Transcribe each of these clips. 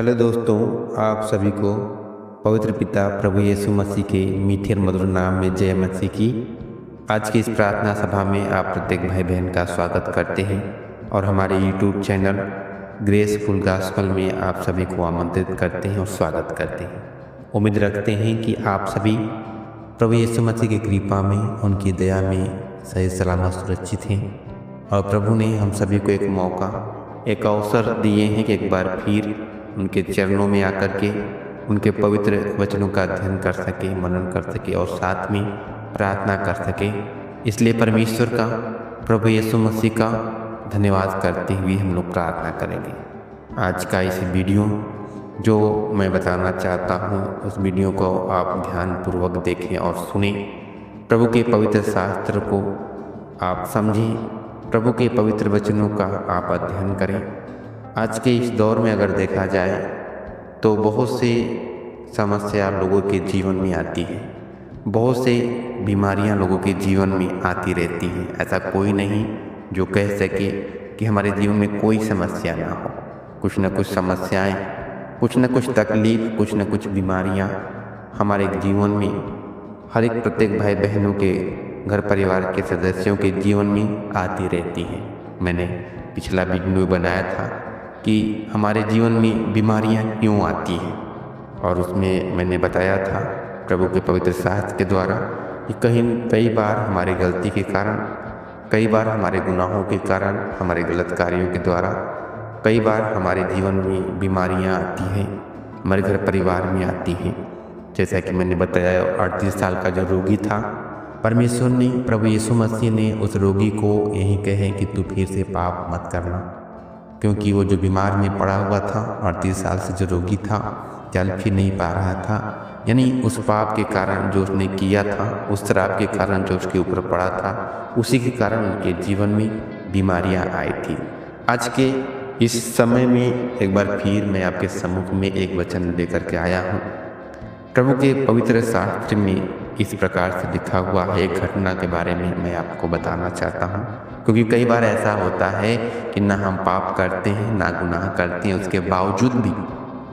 Hello दोस्तों, आप सभी को पवित्र पिता प्रभु यीशु मसीह के मीठे और मधुर नाम में जय मसीह की। आज की इस प्रार्थना सभा में आप प्रत्येक भाई बहन का स्वागत करते हैं और हमारे यूट्यूब चैनल ग्रेसफुल गॉस्पेल में आप सभी को आमंत्रित करते हैं और स्वागत करते हैं। उम्मीद रखते हैं कि आप सभी प्रभु यीशु मसीह की कृपा में, उनकी दया में सही सलामत सुरक्षित हैं और प्रभु ने हम सभी को एक मौका, एक अवसर दिए हैं कि एक बार फिर उनके चरणों में आकर के उनके पवित्र वचनों का अध्ययन कर सके, मनन कर सके और साथ में प्रार्थना कर सके। इसलिए परमेश्वर का, प्रभु यीशु मसीह का धन्यवाद करते हुए हम लोग प्रार्थना करेंगे। आज का इस वीडियो जो मैं बताना चाहता हूँ, उस वीडियो को आप ध्यानपूर्वक देखें और सुनें। प्रभु के पवित्र शास्त्र को आप समझें, प्रभु के पवित्र वचनों का आप अध्ययन करें। आज के इस दौर में अगर देखा जाए तो बहुत से समस्या लोगों के जीवन में आती है, बहुत से बीमारियां लोगों के जीवन में आती रहती हैं। ऐसा कोई नहीं जो कह सके कि हमारे जीवन में कोई समस्या ना हो। कुछ न कुछ समस्याएं, कुछ न कुछ तकलीफ, कुछ न कुछ बीमारियां हमारे जीवन में, हर एक प्रत्येक भाई बहनों के घर परिवार के सदस्यों के जीवन में आती रहती हैं। मैंने पिछला वीडियो बनाया था कि हमारे जीवन में बीमारियां क्यों आती हैं और उसमें मैंने बताया था प्रभु के पवित्र शास्त्र के द्वारा कि कई बार हमारी गलती के कारण, कई बार हमारे गुनाहों के कारण, हमारे गलत कार्यों के द्वारा कई बार हमारे जीवन में बीमारियां आती हैं, हमारे घर परिवार में आती हैं। जैसा कि मैंने बताया, 38 साल का जो रोगी था, परमेश्वर ने, प्रभु यीशु मसीह ने उस रोगी को यही कहे कि तू फिर से पाप मत करना, क्योंकि वो जो बीमार में पड़ा हुआ था, 38 साल से जो रोगी था, चल फिर नहीं पा रहा था। यानी उस पाप के कारण जो उसने किया था, उस श्राप के कारण जो उसके ऊपर पड़ा था, उसी के कारण उनके जीवन में बीमारियां आई थी। आज के इस समय में एक बार फिर मैं आपके सम्मुख में एक वचन लेकर के आया हूँ। प्रभु के पवित्र शास्त्र में इस प्रकार से लिखा हुआ है, एक घटना के बारे में मैं आपको बताना चाहता हूँ। क्योंकि कई बार ऐसा होता है कि ना हम पाप करते हैं, ना गुनाह करते हैं, उसके बावजूद भी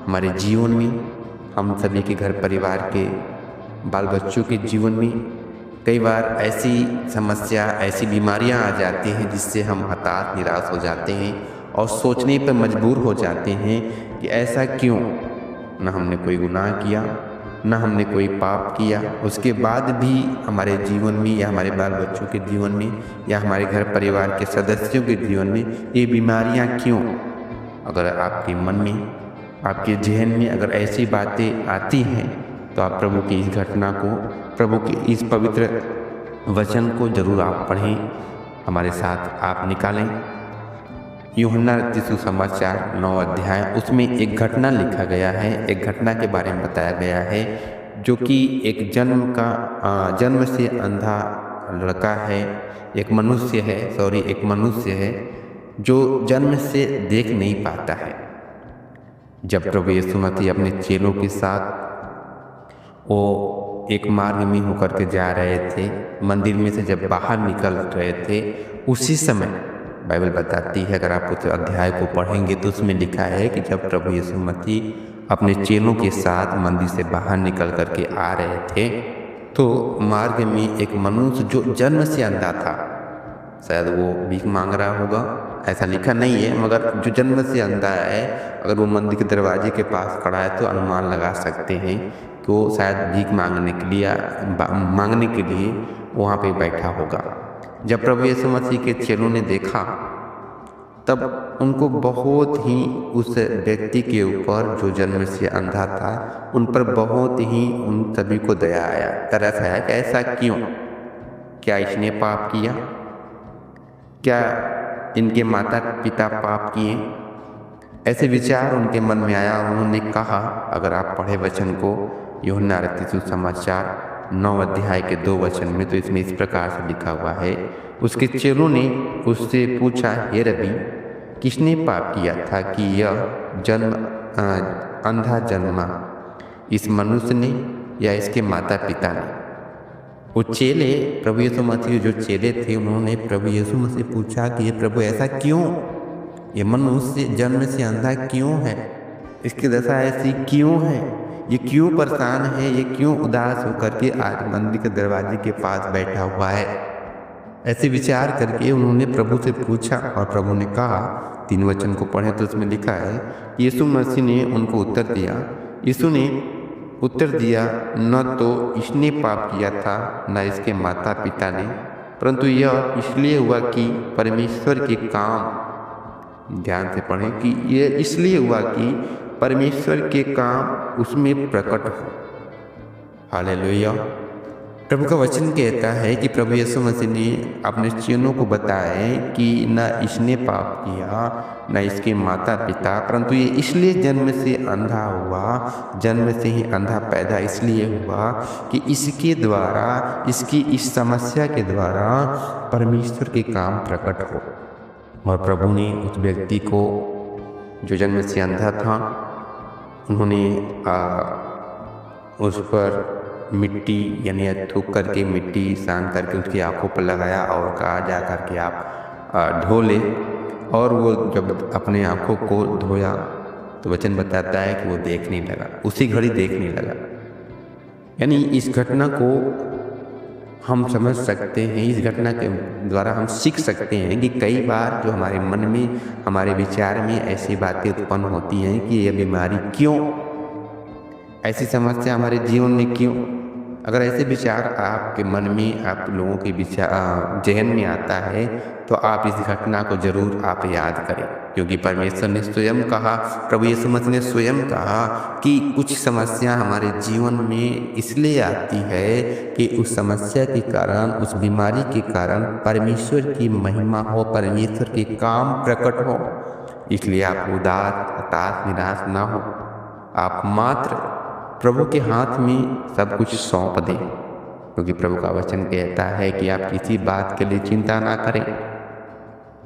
हमारे जीवन में, हम सभी के घर परिवार के बाल बच्चों के जीवन में कई बार ऐसी समस्या, ऐसी बीमारियां आ जाती हैं जिससे हम हताश, निराश हो जाते हैं और सोचने पर मजबूर हो जाते हैं कि ऐसा क्यों। ना हमने कोई गुनाह किया, ना हमने कोई पाप किया, उसके बाद भी हमारे जीवन में या हमारे बाल बच्चों के जीवन में या हमारे घर परिवार के सदस्यों के जीवन में ये बीमारियां क्यों। अगर आपके मन में, आपके जहन में अगर ऐसी बातें आती हैं तो आप प्रभु की इस घटना को, प्रभु के इस पवित्र वचन को जरूर आप पढ़ें, हमारे साथ आप निकालें। यूहन्ना सुसमाचार 9 अध्याय, उसमें एक घटना लिखा गया है, एक घटना के बारे में बताया गया है, जो कि एक जन्म से अंधा लड़का है, एक मनुष्य है जो जन्म से देख नहीं पाता है। जब प्रभु यीशु मसीह अपने चेलों के साथ वो एक मार्ग में होकर के जा रहे थे, मंदिर में से जब बाहर निकल रहे थे, उसी समय बाइबल बताती है, अगर आप उस अध्याय को पढ़ेंगे तो उसमें लिखा है कि जब प्रभु यीशु मसीह अपने चेलों के साथ मंदिर से बाहर निकल करके आ रहे थे तो मार्ग में एक मनुष्य जो जन्म से अंधा था, शायद वो भीख मांग रहा होगा, ऐसा लिखा नहीं है, मगर जो जन्म से अंधा है, अगर वो मंदिर के दरवाजे के पास खड़ा है तो अनुमान लगा सकते हैं कि वो शायद भीख मांगने के लिए वहाँ पे बैठा होगा। जब प्रभु यीशु मसीह के चेलों ने देखा तब उनको बहुत ही उस व्यक्ति के ऊपर जो जन्म से अंधा था, उन पर बहुत ही उन सभी को दया आया, तरस आया कि ऐसा क्यों, क्या इसने पाप किया, क्या इनके माता पिता पाप किए। ऐसे विचार उनके मन में आया। उन्होंने कहा, अगर आप पढ़े वचन को यूहन्ना सुसमाचार 9 अध्याय के 2 वचन में, तो इसमें इस प्रकार से लिखा हुआ है, उसके चेलों ने उससे पूछा, हे रबी, किसने पाप किया था कि यह अंधा जन्मा, इस मनुष्य ने या इसके माता पिता ने। वो चेले, प्रभु यीशु मसीह जो चेले थे, उन्होंने प्रभु यीशु मसीह पूछा कि ये प्रभु ऐसा क्यों, ये मनुष्य जन्म से अंधा क्यों है। इसकी दशा ऐसी क्यों है, ये क्यों परेशान है, ये क्यों उदास होकर के आज मंदिर के दरवाजे के पास बैठा हुआ है। ऐसे विचार करके उन्होंने प्रभु से पूछा और प्रभु ने कहा, 3 वचन को पढ़ें तो उसमें लिखा है, यीशु मसीह ने उनको उत्तर दिया, यीशु ने उत्तर दिया, न तो इसने पाप किया था न इसके माता पिता ने, परंतु यह इसलिए हुआ कि परमेश्वर के काम, ध्यान से पढ़ें, कि यह इसलिए हुआ कि परमेश्वर के काम उसमें प्रकट हो। हालेलुया। प्रभु का वचन कहता है कि प्रभु यीशु मसीह ने अपने चेलों को बताया कि न इसने पाप किया न इसके माता पिता, परंतु ये इसलिए जन्म से अंधा हुआ, जन्म से ही अंधा पैदा इसलिए हुआ कि इसके द्वारा, इसकी इस समस्या के द्वारा परमेश्वर के काम प्रकट हो। और प्रभु ने उस व्यक्ति को जो जन्म से अंधा था, उन्होंने उस पर मिट्टी यानी थूक करके मिट्टी सान करके उसकी आंखों पर लगाया और कहा जा कर के आप धो ले। और वो जब अपने आंखों को धोया तो वचन बताता है कि वो देखने लगा, उसी घड़ी देखने लगा। यानी इस घटना को हम समझ सकते हैं, इस घटना के द्वारा हम सीख सकते हैं कि कई बार जो हमारे मन में, हमारे विचार में ऐसी बातें उत्पन्न होती हैं कि यह बीमारी क्यों, ऐसी समस्या हमारे जीवन में क्यों। अगर ऐसे विचार आपके मन में, आप लोगों के विचार जहन में आता है तो आप इस घटना को जरूर आप याद करें, क्योंकि परमेश्वर ने स्वयं कहा, प्रभु यीशु मसीह ने स्वयं कहा कि कुछ समस्या हमारे जीवन में इसलिए आती है कि उस समस्या के कारण, उस बीमारी के कारण परमेश्वर की महिमा हो, परमेश्वर के काम प्रकट हो। इसलिए आप उदास, हताश, निराश ना हो। आप मात्र प्रभु के हाथ में सब कुछ सौंप दें, क्योंकि प्रभु का वचन कहता है कि आप किसी बात के लिए चिंता ना करें।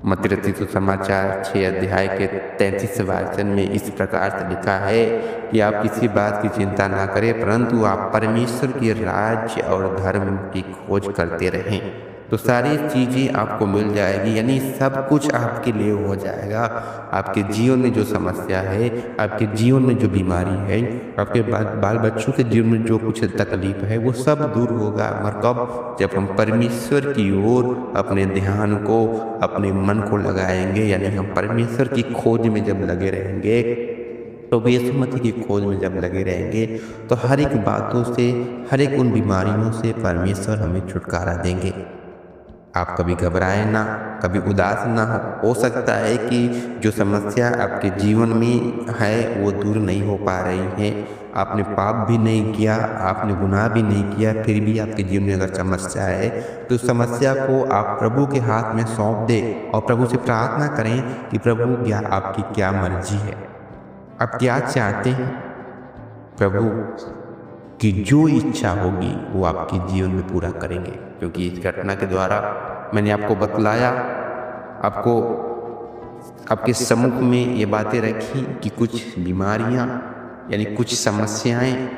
मत्ती रचित सुसमाचार 6 अध्याय के 33 वचन में इस प्रकार से लिखा है कि आप किसी बात की चिंता ना करें, परंतु आप परमेश्वर के राज्य और धर्म की खोज करते रहें, तो सारी चीज़ें आपको मिल जाएगी। यानी सब कुछ आपके लिए हो जाएगा। आपके जीवन में जो समस्या है, आपके जीवन में जो बीमारी है, आपके बाल बच्चों के जीवन में जो कुछ तकलीफ है, वो सब दूर होगा। मगर कब? जब हम परमेश्वर की ओर अपने ध्यान को, अपने मन को लगाएंगे, यानी हम परमेश्वर की खोज में जब लगे रहेंगे, तो यीशु मसीह की खोज में जब लगे रहेंगे, तो हर एक बातों से, हर एक उन बीमारियों से परमेश्वर हमें छुटकारा देंगे। आप कभी घबराएं ना, कभी उदास ना हो सकता है कि जो समस्या आपके जीवन में है वो दूर नहीं हो पा रही है। आपने पाप भी नहीं किया, आपने गुनाह भी नहीं किया, फिर भी आपके जीवन में अगर समस्या है तो समस्या को आप प्रभु के हाथ में सौंप दें और प्रभु से प्रार्थना करें कि प्रभु क्या आपकी क्या मर्जी है, आप क्या चाहते हैं। प्रभु की जो इच्छा होगी वो आपके जीवन में पूरा करेंगे, क्योंकि इस घटना के द्वारा मैंने आपको बतलाया, आपको आपके सम्मुख में ये बातें रखी कि कुछ बीमारियां यानी कुछ समस्याएं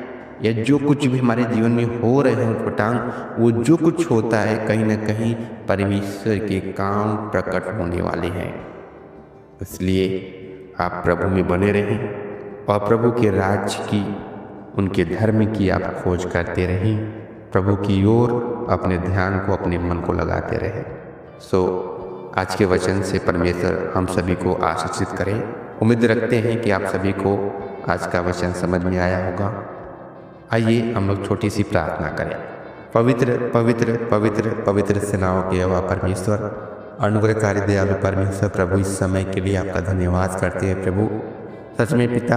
या जो कुछ भी हमारे जीवन में हो रहे हैं उटपटांग, वो जो कुछ होता है कहीं ना कहीं परमेश्वर के काम प्रकट होने वाले हैं। इसलिए आप प्रभु में बने रहें और प्रभु के राज्य की, उनके धर्म की आप खोज करते रहें, प्रभु की ओर अपने ध्यान को, अपने मन को लगाते रहें। आज के वचन से परमेश्वर हम सभी को आशीषित करें। उम्मीद रखते हैं कि आप सभी को आज का वचन समझ में आया होगा। आइए हम लोग छोटी सी प्रार्थना करें। पवित्र पवित्र पवित्र पवित्र सेनाओं के यहोवा परमेश्वर, अनुग्रहकारी दयालु परमेश्वर, प्रभु इस समय के लिए आपका धन्यवाद करते हैं। प्रभु सच में पिता,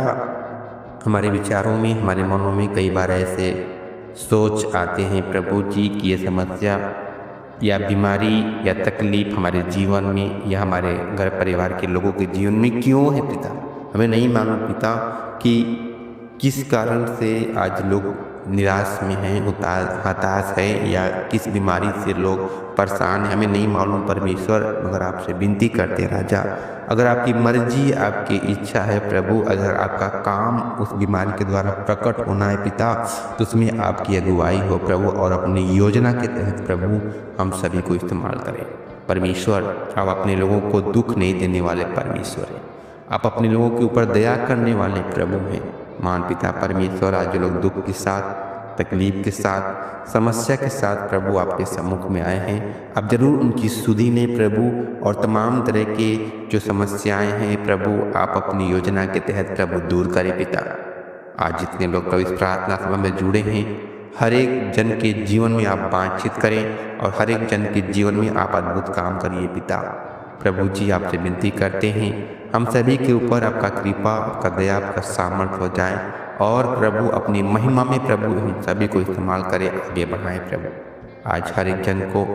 हमारे विचारों में, हमारे मनों में कई बार ऐसे सोच आते हैं प्रभु जी कि ये समस्या या बीमारी या तकलीफ हमारे जीवन में या हमारे घर परिवार के लोगों के जीवन में क्यों है पिता। हमें नहीं मालूम पिता कि किस कारण से आज लोग निराश में हैं, हताश है, या किस बीमारी से लोग परेशान हैं, हमें नहीं मालूम परमेश्वर। मगर आपसे विनती करते राजा, अगर आपकी मर्जी, आपकी इच्छा है प्रभु, अगर आपका काम उस बीमारी के द्वारा प्रकट होना है पिता, तो उसमें आपकी अगुवाई हो प्रभु, और अपनी योजना के तहत प्रभु हम सभी को इस्तेमाल करें। परमेश्वर, आप अपने लोगों को दुख नहीं देने वाले परमेश्वर हैं। आप अपने लोगों के ऊपर दया करने वाले प्रभु हैं। महान पिता परमेश्वर, आज जो लोग दुख के साथ, तकलीफ के साथ, समस्या के साथ प्रभु आपके सम्मुख में आए हैं, आप जरूर उनकी सुधि लें प्रभु, और तमाम तरह के जो समस्याएं हैं प्रभु आप अपनी योजना के तहत प्रभु दूर करें पिता। आज जितने लोग प्रभु इस प्रार्थना सभा में जुड़े हैं, हर एक जन के जीवन में आप बातचीत करें और हर एक जन के जीवन में आप अद्भुत काम करिए पिता। प्रभु जी आपसे विनती करते हैं, हम सभी के ऊपर आपका कृपा, आपका दया, आपका सामर्थ्य हो जाए, और प्रभु अपनी महिमा में प्रभु हम सभी को इस्तेमाल करें, आगे बढ़ाएं प्रभु। आज हर एक जन को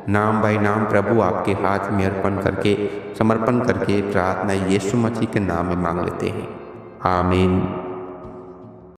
नाम बाई नाम प्रभु आपके हाथ में अर्पण करके, समर्पण करके प्रार्थना यीशु मसीह के नाम में मांग लेते हैं, आमीन।